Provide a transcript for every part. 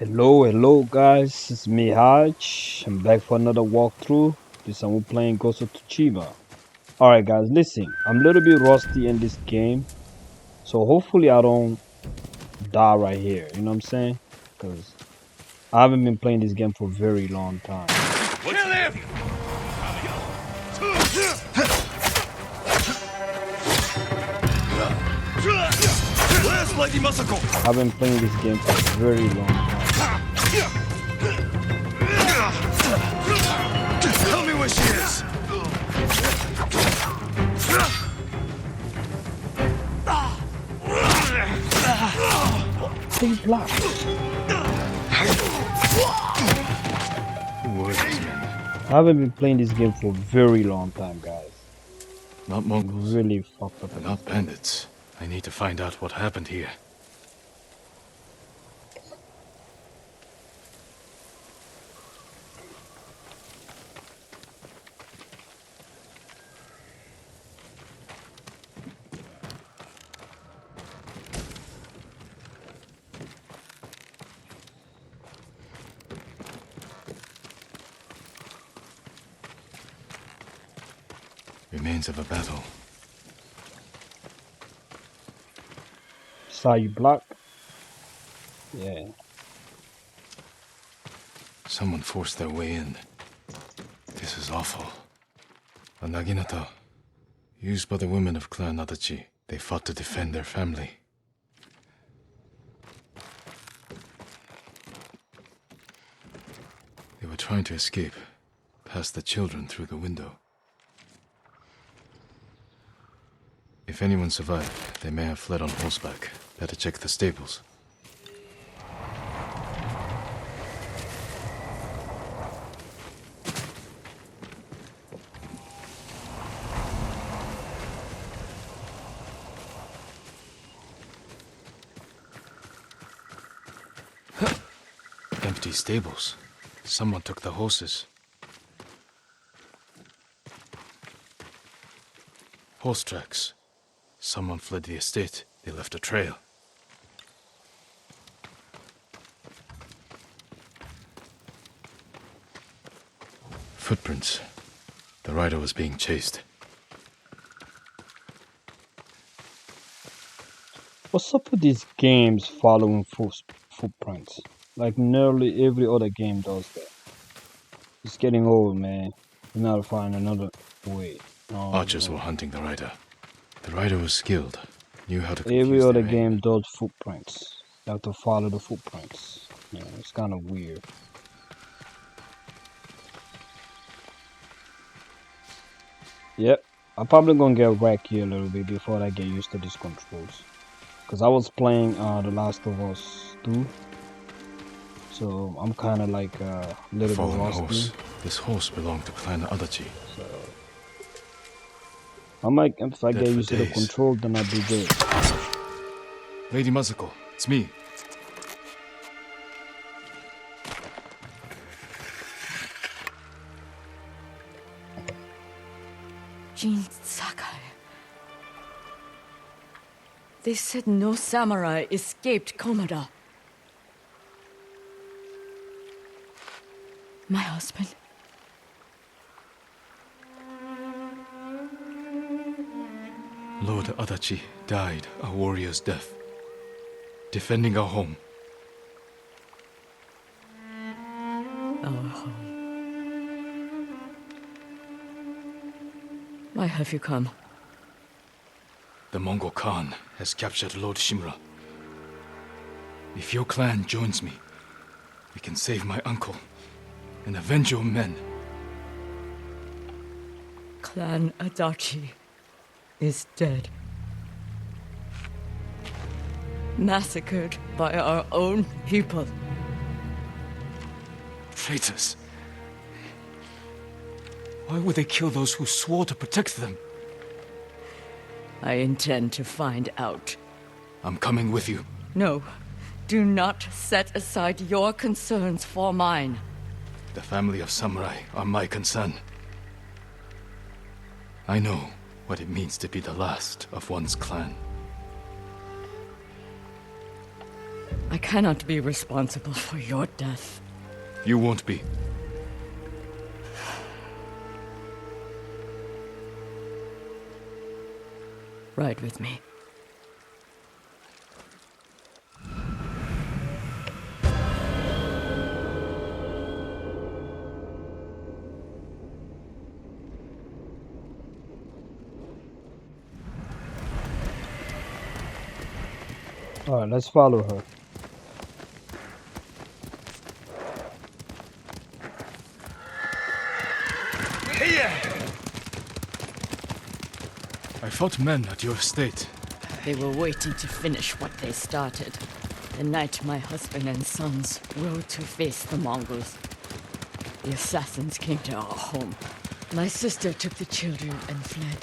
Hello guys, it's me Haj. I'm back for another walkthrough. This time we're playing Ghost of Tsushima. Alright guys, listen, I'm a little bit rusty in this game, so hopefully I don't die right here, you know what I'm saying? Because I haven't been playing this game for a very long time. Kill him! Where's Lady Masako? I've been playing this game for a very long time. Tell me where she is! Stay black. Who were these men? I haven't been playing this game for a very long time, guys. Not Mongols. Really fucked up. They're not bandits. I need to find out what happened here. Remains of a battle. Saw you block. Yeah. Someone forced their way in. This is awful. A naginata, used by the women of Clan Adachi. They fought to defend their family. They were trying to escape, past the children through the window. If anyone survived, they may have fled on horseback. Better check the stables. Empty stables. Someone took the horses. Horse tracks. Someone fled the estate. They left a trail. Footprints. The rider was being chased. What's up with these games following footprints? Like nearly every other game does that. It's getting old, man. We gotta find another way. No, Archers no. were hunting the rider. The rider was skilled, knew how to Every confuse other their game aim. does footprints. You have to follow the footprints. Yeah, it's kind of weird. Yep, I'm probably gonna get wrecked here a little bit before I get used to these controls. Cause I was playing The Last of Us 2, so I'm kind of like a little bit Fallen rusty. horse. This horse belonged to Clan Adachi. So I might, if I Dead get for used to the days. control, then I'll be good. Lady Masako, it's me. Jin Sakai. They said no samurai escaped Komoda. My husband. Lord Adachi died a warrior's death, defending our home. Our home. Why have you come? The Mongol Khan has captured Lord Shimura. If your clan joins me, we can save my uncle and avenge your men. Clan Adachi is dead. Massacred by our own people. Traitors! Why would they kill those who swore to protect them? I intend to find out. I'm coming with you. No, do not set aside your concerns for mine. The family of samurai are my concern. I know what it means to be the last of one's clan. I cannot be responsible for your death. You won't be. Ride with me. Alright, let's follow her. I fought men at your estate. They were waiting to finish what they started. The night my husband and sons rode to face the Mongols. The assassins came to our home. My sister took the children and fled.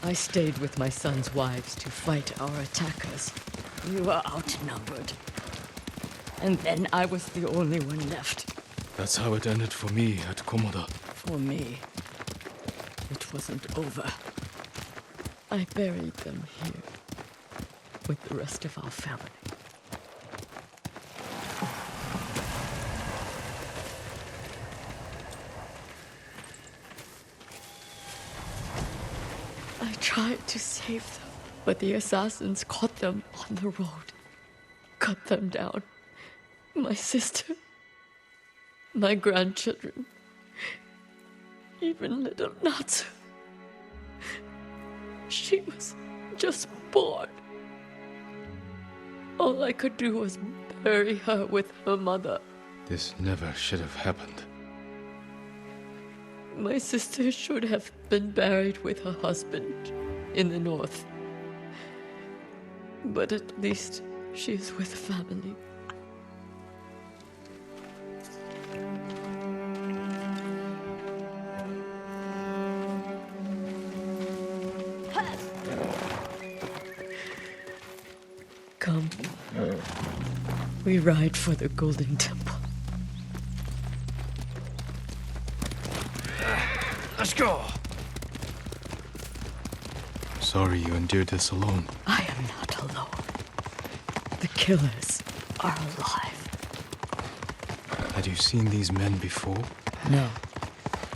I stayed with my sons' wives to fight our attackers. We were outnumbered. And then I was the only one left. That's how it ended for me at Komoda. For me, it wasn't over. I buried them here with the rest of our family. I tried to save them, but the assassins caught them on the road, cut them down. My sister, my grandchildren, even little Natsu. She was just born. All I could do was bury her with her mother. This never should have happened. My sister should have been buried with her husband in the north. But at least she is with family. Come. We ride for the Golden Temple. Let's go! Sorry you endured this alone. I am not alone. The killers are alive. Had you seen these men before? No.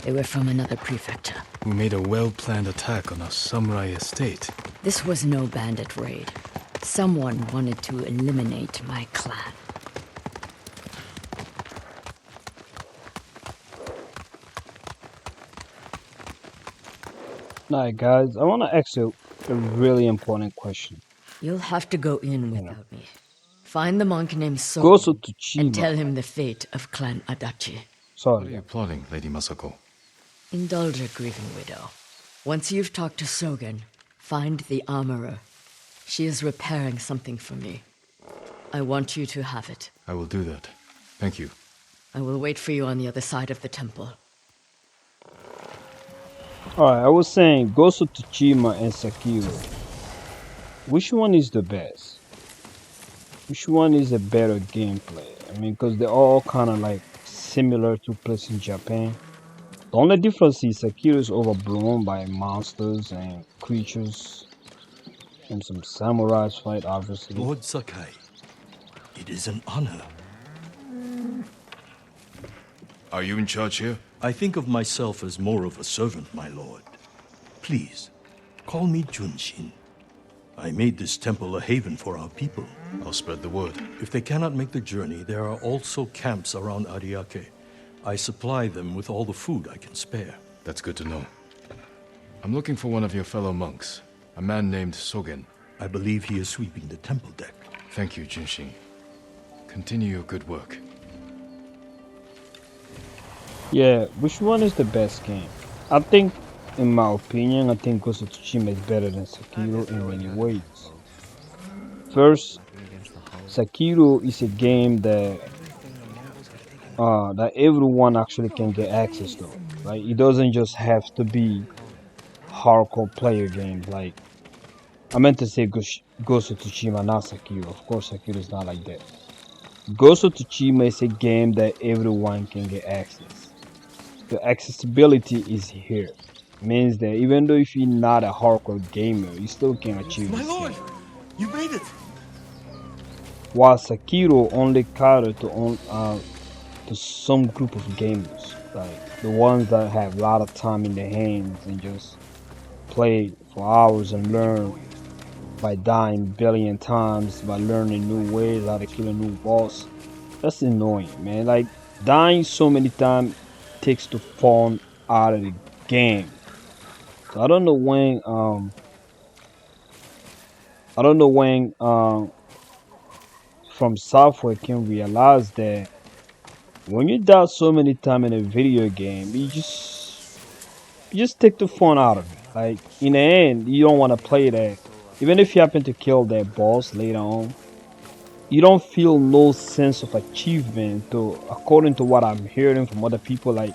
They were from another prefecture. Who made a well-planned attack on a samurai estate? This was no bandit raid. Someone wanted to eliminate my clan. Alright guys, I want to ask you a really important question. You'll have to go in without me. Find the monk named Gozo Sogen and tell Tsushima. him the fate of Clan Adachi. What are Sorry. you plotting, Lady Masako? Indulge a grieving widow. Once you've talked to Sogen, find the armorer. She is repairing something for me. I want you to have it. I will do that. Thank you. I will wait for you on the other side of the temple. Alright, I was saying Gozo Tsushima and Sekiro. Which one is the best? Which one is a better gameplay? I mean, because they're all kind of like similar to place in Japan. The only difference is Sekiro is overblown by monsters and creatures. And some samurais fight, obviously. Lord Sakai, it is an honor. Are you in charge here? I think of myself as more of a servant, my lord. Please, call me Junshin. I made this temple a haven for our people. I'll spread the word. If they cannot make the journey, there are also camps around Ariake. I supply them with all the food I can spare. That's good to know. I'm looking for one of your fellow monks. A man named Sogen. I believe he is sweeping the temple deck. Thank you, Junshin. Continue your good work. Yeah, which one is the best game? I think, in my opinion, I think Ghost of Tsushima is better than Sekiro in many ways. First, Sekiro is a game that everyone actually can get access to. Right? It doesn't just have to be hardcore player games. Like, I meant to say Ghost of Tsushima, not Sekiro. Of course, Sekiro is not like that. Ghost of Tsushima is a game that everyone can get access. The accessibility is here. Means that even though if you're not a hardcore gamer, you still can achieve My this lord, game. you made it. while Sekiro only catered to some group of gamers, like the ones that have a lot of time in their hands and just play for hours and learn by dying billion times, by learning new ways how to kill a new boss. That's annoying, man. Like dying so many times takes the fun out of the game. So I don't know when from software can realize that when you die so many times in a video game, you just take the fun out of it. Like in the end, you don't want to play that. Even if you happen to kill that boss later on, you don't feel no sense of achievement. To according to what I'm hearing from other people, like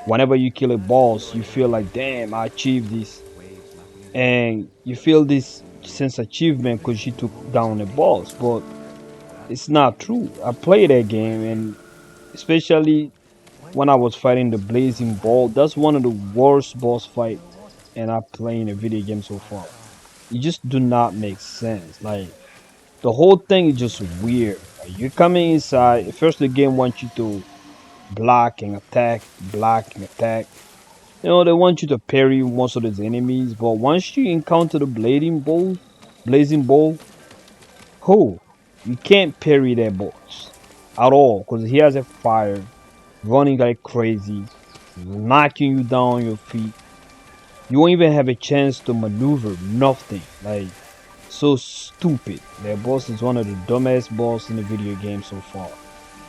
whenever you kill a boss, you feel like, damn, I achieved this, and you feel this sense of achievement because you took down a boss. But it's not true. I played that game, and especially when I was fighting the Blazing Ball, that's one of the worst boss fight and I play in a video game so far. It just do not make sense. Like the whole thing is just weird. Like, you're coming inside. First, the game wants you to block and attack, block and attack. They want you to parry most of those enemies, but once you encounter the blazing ball, oh, you can't parry that boss at all because he has a fire running like crazy, knocking you down on your feet. You won't even have a chance to maneuver, nothing. Like, so stupid. That boss is one of the dumbest boss in the video game so far.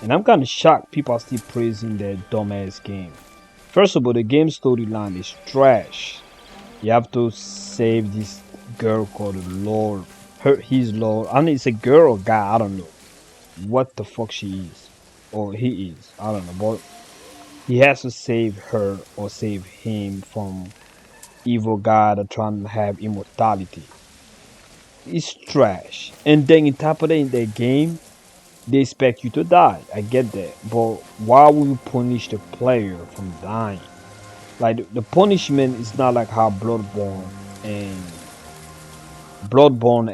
And I'm kind of shocked people are still praising that dumbass game. First of all, the game storyline is trash. You have to save this girl called Lord. His Lord. I mean, it's a girl or guy. I don't know what the fuck she is. Or he is. I don't know. But he has to save her or save him from evil guy that trying to have immortality. It's trash. And then on top of that, in that game, they expect you to die. I get that. But why would you punish the player from dying? Like the punishment is not like how and Bloodborne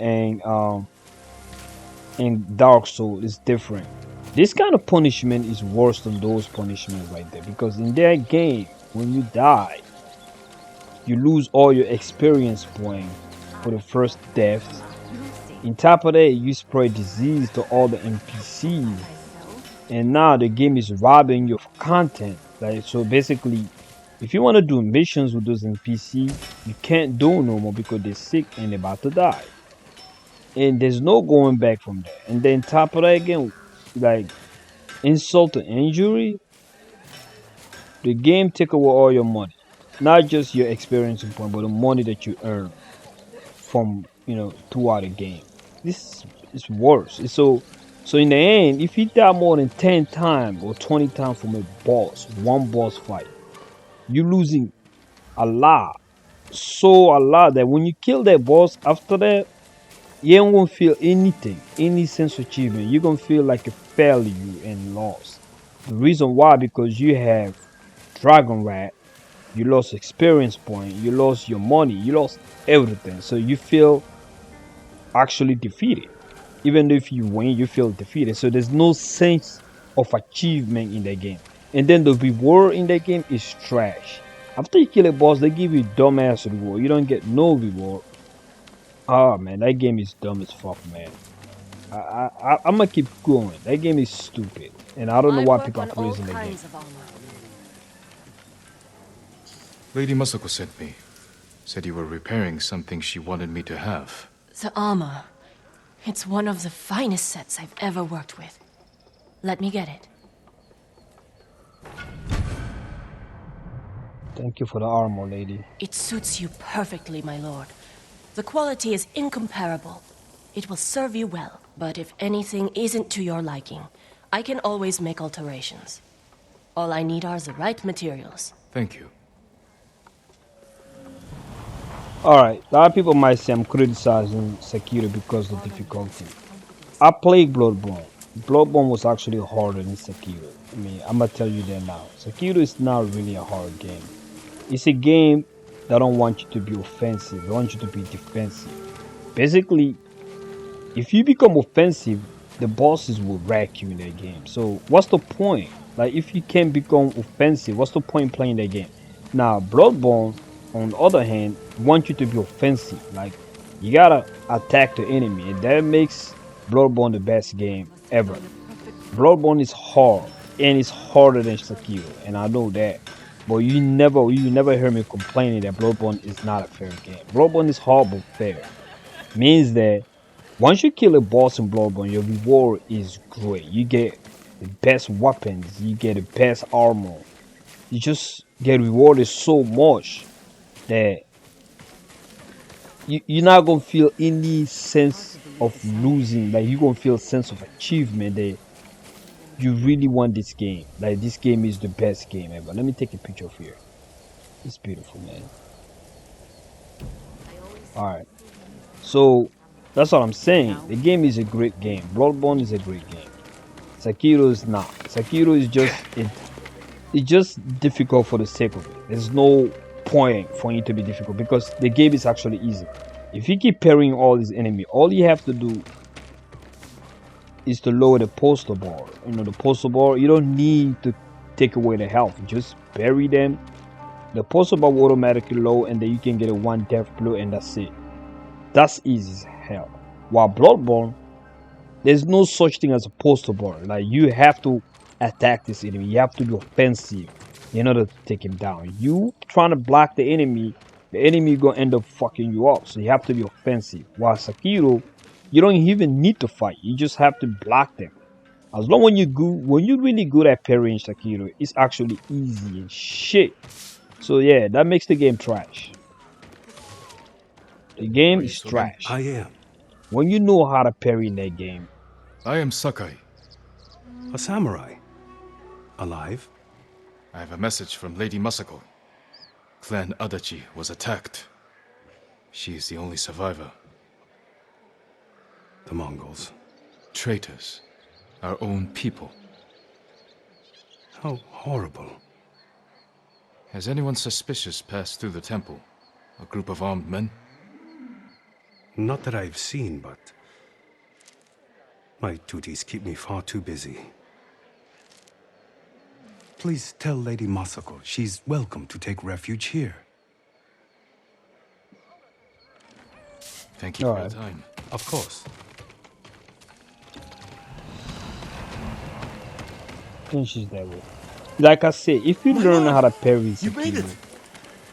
and Dark Soul is different. This kind of punishment is worse than those punishments right there because in that game, when you die, you lose all your experience point for the first death. On top of that, you spread disease to all the NPCs, and now the game is robbing you of content. Like so, basically, if you want to do missions with those NPC, you can't do no more because they're sick and they're about to die, and there's no going back from there. And then top of that again, like insult to injury, the game take away all your money, not just your experience point, but the money that you earn from throughout the game. This is worse. So in the end, if you die more than 10 times or 20 times from a boss, one boss fight, you're losing a lot. So a lot that when you kill that boss after that, you ain't gonna feel anything, any sense of achievement. You're gonna feel like a failure and lost. The reason why, because you have Dragon Rat, you lost experience point, you lost your money, you lost everything. So you feel actually defeated. Even if you win, you feel defeated. So there's no sense of achievement in the game. And then the reward in the game is trash. After you kill a boss, they give you dumbass reward. You don't get no reward. Oh man, that game is dumb as fuck, man. I'm gonna keep going. That game is stupid, and I don't know I why work people are on all praising the game. kinds of armor. Lady Masako sent me. Said you were repairing something she wanted me to have. The armor. It's one of the finest sets I've ever worked with. Let me get it. Thank you for the armor, lady. It suits you perfectly, my lord. The quality is incomparable. It will serve you well, but if anything isn't to your liking, I can always make alterations. All I need are the right materials. Thank you. Alright, a lot of people might say I'm criticizing Sekiro because of difficulty. I played Bloodborne. Bloodborne was actually harder than Sekiro. I mean, I'm gonna tell you that now. Sekiro is not really a hard game. It's a game that don't want you to be offensive. They want you to be defensive. Basically, if you become offensive, the bosses will wreck you in that game. So what's the point? Like if you can't become offensive, what's the point playing that game? Now Bloodborne, on the other hand, want you to be offensive. Like you gotta attack the enemy, and that makes Bloodborne the best game ever. Bloodborne is hard, and it's harder than Sekiro, and I know that. But you never hear me complaining that Bloodborne is not a fair game. Bloodborne is hard but fair. Means that once you kill a boss in Bloodborne, your reward is great. You get the best weapons, you get the best armor. You just get rewarded so much that you're not gonna feel any sense of losing. Like you're gonna feel a sense of achievement that you really want this game. Like this game is the best game ever. Let me take a picture of here. It's beautiful, man. Alright. So that's what I'm saying. The game is a great game. Bloodborne is a great game. Sekiro is not. Sekiro is it's just difficult for the sake of it. There's no point for it to be difficult because the game is actually easy. If you keep parrying all these enemies, all you have to do is to lower the postal bar. You know, the postal bar, you don't need to take away the health. Just parry them. The postal bar will automatically low, and then you can get a one death blow, and that's it. That's easy as hell. While Bloodborne, there's no such thing as a postal bar. Like you have to attack this enemy. You have to be offensive in order to take him down. You trying to block the enemy gonna end up fucking you up. So you have to be offensive. While Sekiro, you don't even need to fight. You just have to block them. As long when you're really good at parrying Sekiro, it's actually easy and shit. So yeah, that makes the game trash. The game is trash. I am. When you know how to parry in that game, I am Sakai. A samurai. Alive? I have a message from Lady Masako. Clan Adachi was attacked. She is the only survivor. The Mongols. Traitors. Our own people. How horrible. Has anyone suspicious passed through the temple? A group of armed men? Not that I've seen, but my duties keep me far too busy. Please tell Lady Masako she's welcome to take refuge here. Thank you for your alright. time. Of course. Finishes that way. Like I said, if you learn how to parry Sekiro,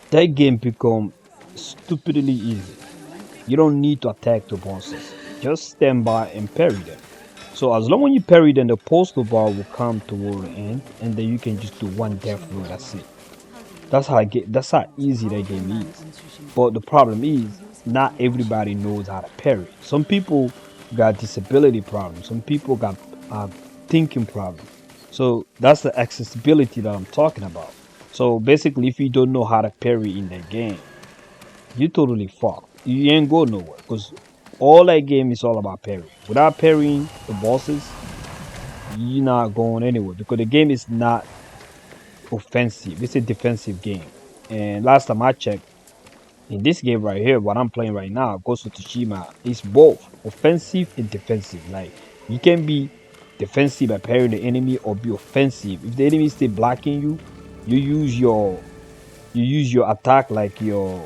that game become stupidly easy. You don't need to attack the bosses. Just stand by and parry them. So as long as you parry them, the postal bar will come toward the end, and then you can just do one death blow. That's it. That's how easy that game is. But the problem is, not everybody knows how to parry. Some people got disability problems. Some people got thinking problems. So that's the accessibility that I'm talking about. So basically, if you don't know how to parry in that game, you totally fucked. You ain't go nowhere because all that game is all about parrying. Without parrying the bosses, you're not going anywhere because the game is not offensive. It's a defensive game. And last time I checked, in this game right here, what I'm playing right now, Ghost of Tsushima, is both offensive and defensive. Like you can be defensive by parrying the enemy or be offensive. If the enemy is still blocking you, you use your attack, like your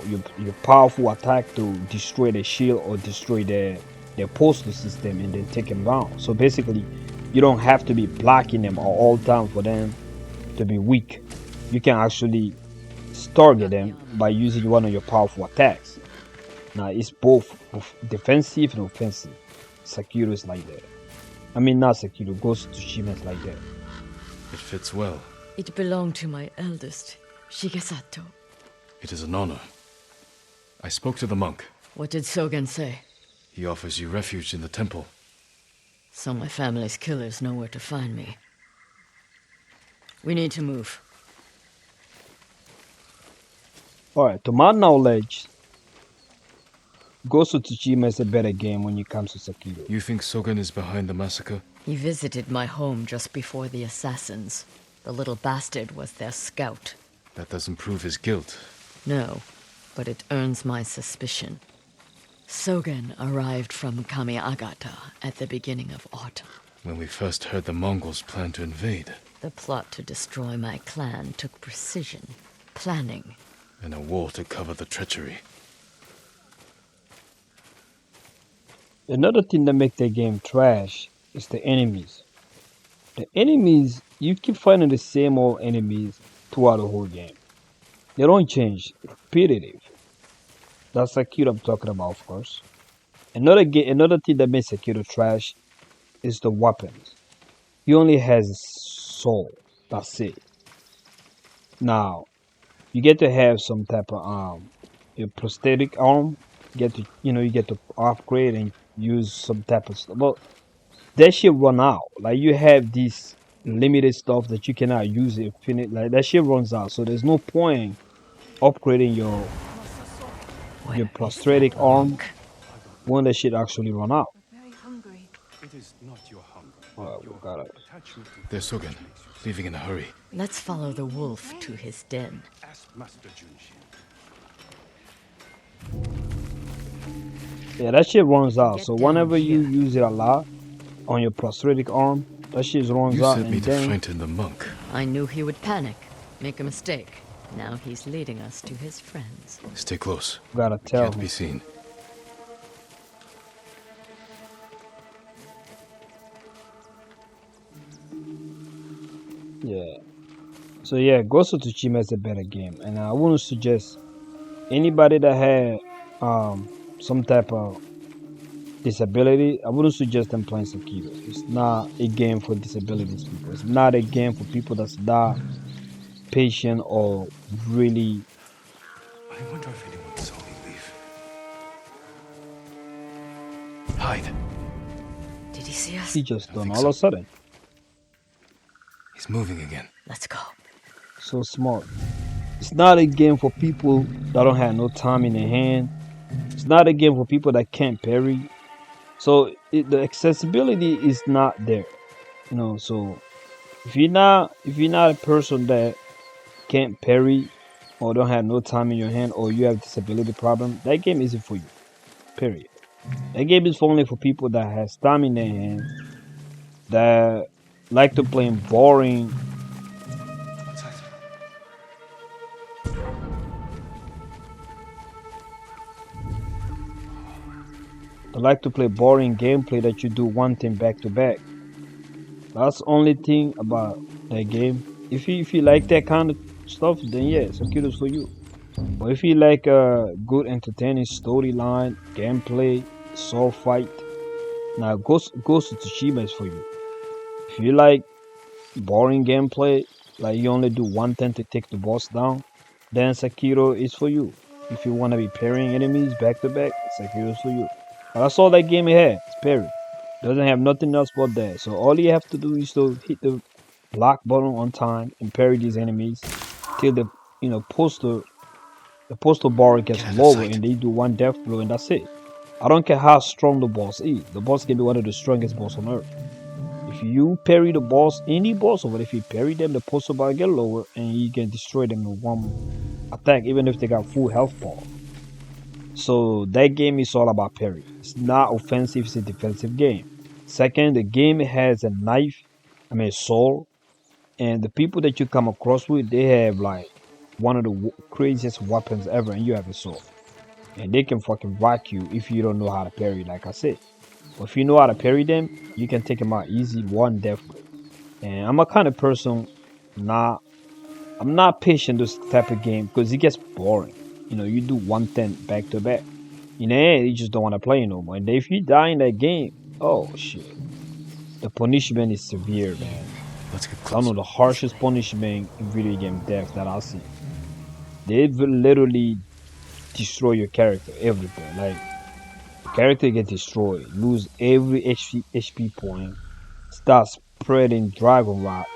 powerful attack, to destroy the shield or destroy their postal system and then take them down. So basically, you don't have to be blocking them all time for them to be weak. You can actually target them by using one of your powerful attacks. Now it's both defensive and offensive. Sekiro is like that. I mean, not Sekiro, Ghost of Tsushima is like that. It fits well. It belonged to my eldest, Shigesato. It is an honor. I spoke to the monk. What did Sogen say? He offers you refuge in the temple. So my family's killers know where to find me. We need to move. Alright, to my knowledge, Ghost of Tsushima is a better game when it comes to Sekiro. You think Sogen is behind the massacre? He visited my home just before the assassins. The little bastard was their scout. That doesn't prove his guilt. No, but it earns my suspicion. Sogen arrived from Kamiagata at the beginning of autumn. When we first heard the Mongols plan to invade. The plot to destroy my clan took precision, planning, And a war to cover the treachery. Another thing that make the game trash is the enemies. The enemies, you keep finding the same old enemies throughout the whole game. They don't change. Repetitive. That's Sekiro I'm talking about, of course. Another thing that makes Sekiro trash is the weapons. He only has a soul. That's it. Now, you get to have some type of your prosthetic arm. You get to upgrade and use some type of stuff. But that shit run out. Like you have this limited stuff that you cannot use infinite. Like that shit runs out. So there's no point upgrading your Where is prosthetic that arm monk? when that shit actually run out. Very hungry. It is not your hunger. Well, we got it. Attachment to There's Sogen, leaving in a hurry. Let's follow the wolf to his den. ask Master Junshin. Yeah, that shit runs out. Get So down whenever you here. use it a lot on your prosthetic arm, that shit runs You out sent me and to then frighten the monk. I knew he would panic, make a mistake. Now he's leading us to his friends. Stay close. you gotta tell Can't him. be seen. Yeah. So yeah, Ghost of Tsushima is a better game, and I wouldn't suggest anybody that had some type of disability. I wouldn't suggest them playing Sekiro. It's not a game for disabilities people. It's not a game for people that's not patient or really. I wonder if anyone saw me leave. Hide. Did he see us? He just done think all so. of a sudden. He's moving again. Let's go. So smart. It's not a game for people that don't have no time in their hand. It's not a game for people that can't parry. So the accessibility is not there. So if you're not a person that can't parry or don't have no time in your hand or you have disability problem, that game isn't for you. Period. That game is only for people that has time in their hand, that like to play boring. What's that? That like to play boring gameplay that you do one thing back to back. That's the only thing about that game. If you like that kind of stuff, then yeah, Sekiro's for you. But if you like a good entertaining storyline, gameplay, sword fight, now Ghost of Tsushima is for you. If you like boring gameplay, like you only do one thing to take the boss down, then Sekiro is for you. If you want to be parrying enemies back to back, Sekiro is for you. But that's all that game has. It's parry. Doesn't have nothing else but that. So all you have to do is to hit the block button on time and parry these enemies till the postal bar gets Get out of lower sight. and they do one death blow and that's it. I don't care how strong the boss is. The boss can be one of the strongest boss on earth. If you parry the boss, any boss, or if you parry them, the postal bar get lower and you can destroy them in one attack, even if they got full health bar. So that game is all about parry. It's not offensive, it's a defensive game. Second, the game has a knife, sword, and the people that you come across with, they have like one of the craziest weapons ever, and you have a sword. And they can fucking rock you if you don't know how to parry, like I said. But if you know how to parry them, you can take them out easy, one death blow. And I'm a kind of person, not I'm not patient this type of game because it gets boring. You do one thing back to back. In the end, you just don't want to play no more. And if you die in that game, oh shit, the punishment is severe, man. Let's get I know closer. the harshest punishment in video game death that I see. They will literally destroy your character, everything. Like the character get destroyed, lose every HP point, start spreading dragon rot.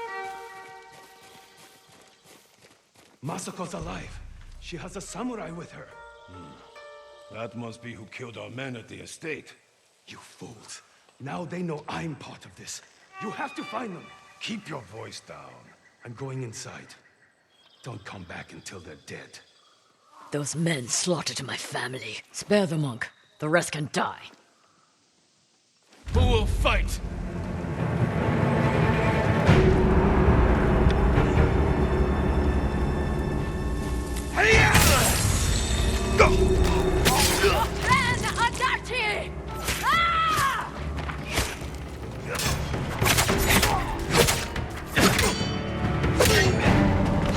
Masako's alive. She has a samurai with her. That must be who killed our men at the estate. You fools. Now they know I'm part of this. You have to find them. Keep your voice down. I'm going inside. Don't come back until they're dead. Those men slaughtered my family. Spare the monk. The rest can die. Who will fight?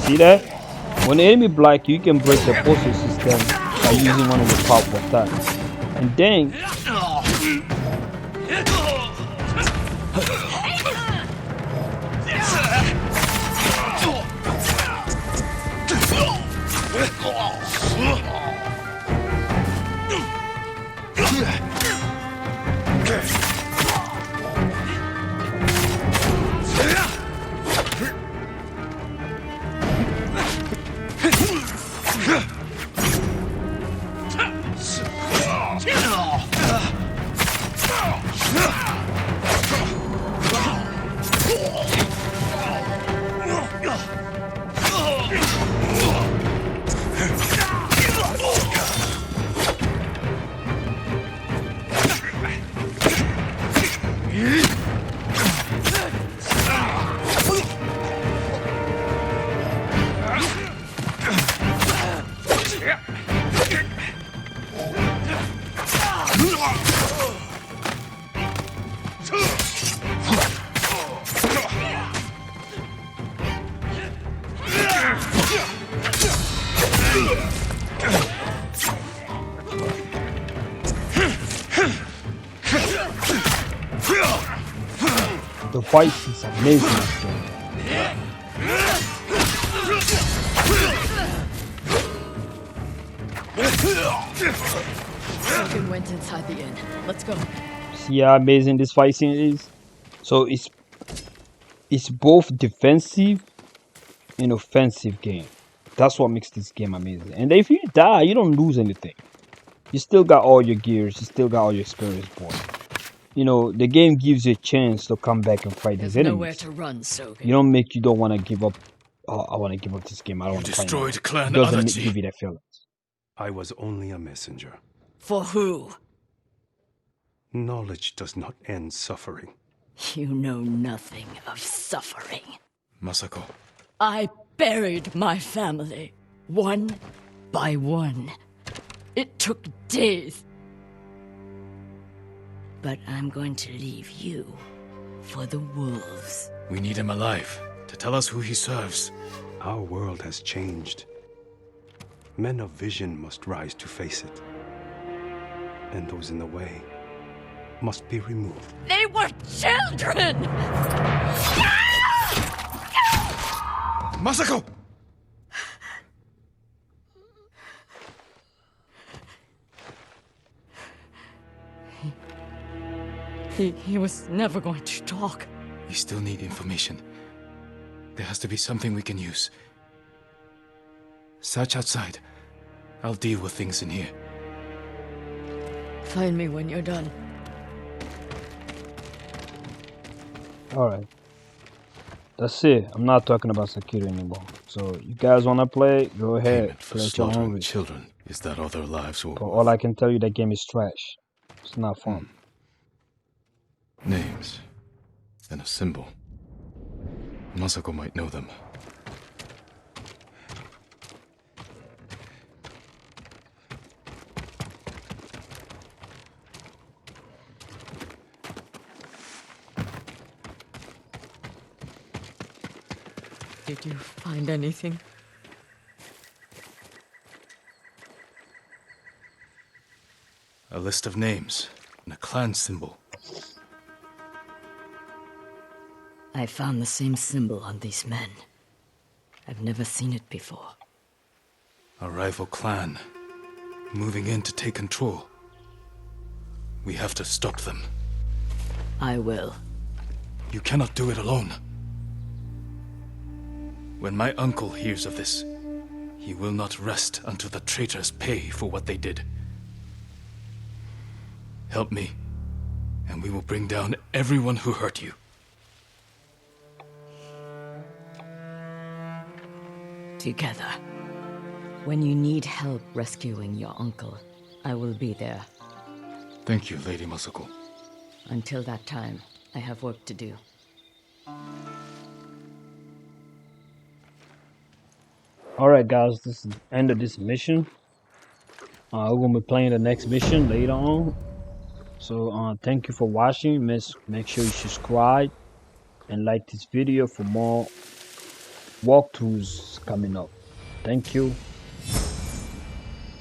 See that? When the enemy block you, you can break the postal system by using one of the powerful attacks. And then the fight is amazing. Logan went inside the inn. Let's go. See how amazing this fight scene is? So it's both defensive and offensive game. That's what makes this game amazing. And if you die, you don't lose anything. You still got all your gears, you still got all your experience points. You know, the game gives you a chance to come back and fight There's these nowhere enemies. to run, Sogan. You don't want to give up. Oh, I want to give up this game. I don't want to play anymore. Destroyed Clan It doesn't Adachi. give you that feeling. I was only a messenger. For who? Knowledge does not end suffering. You know nothing of suffering. Masako, I buried my family, one by one. It took days. But I'm going to leave you for the wolves. we need him alive to tell us who he serves. Our world has changed. Men of vision must rise to face it. And those in the way must be removed. They were children! Masako! He was never going to talk. We still need information. There has to be something we can use. Search outside. I'll deal with things in here. Find me when you're done. Alright. That's it. I'm not talking about security anymore. So you guys wanna play? Go ahead. Payment for Play at your own slaughtering risk. children. Is that all their lives were But worth? all I can tell you, that game is trash. It's not fun. Names. And a symbol. Masako might know them. Did you find anything? A list of names and a clan symbol. I found the same symbol on these men. I've never seen it before. A rival clan. Moving in to take control. We have to stop them. I will. You cannot do it alone. When my uncle hears of this, he will not rest until the traitors pay for what they did. Help me, and we will bring down everyone who hurt you. Together. When you need help rescuing your uncle, I will be there. Thank you, Lady Masako. Until that time, I have work to do. Alright guys, this is the end of this mission. We're gonna be playing the next mission later on. So thank you for watching. Make sure you subscribe and like this video for more walkthroughs coming up. Thank you.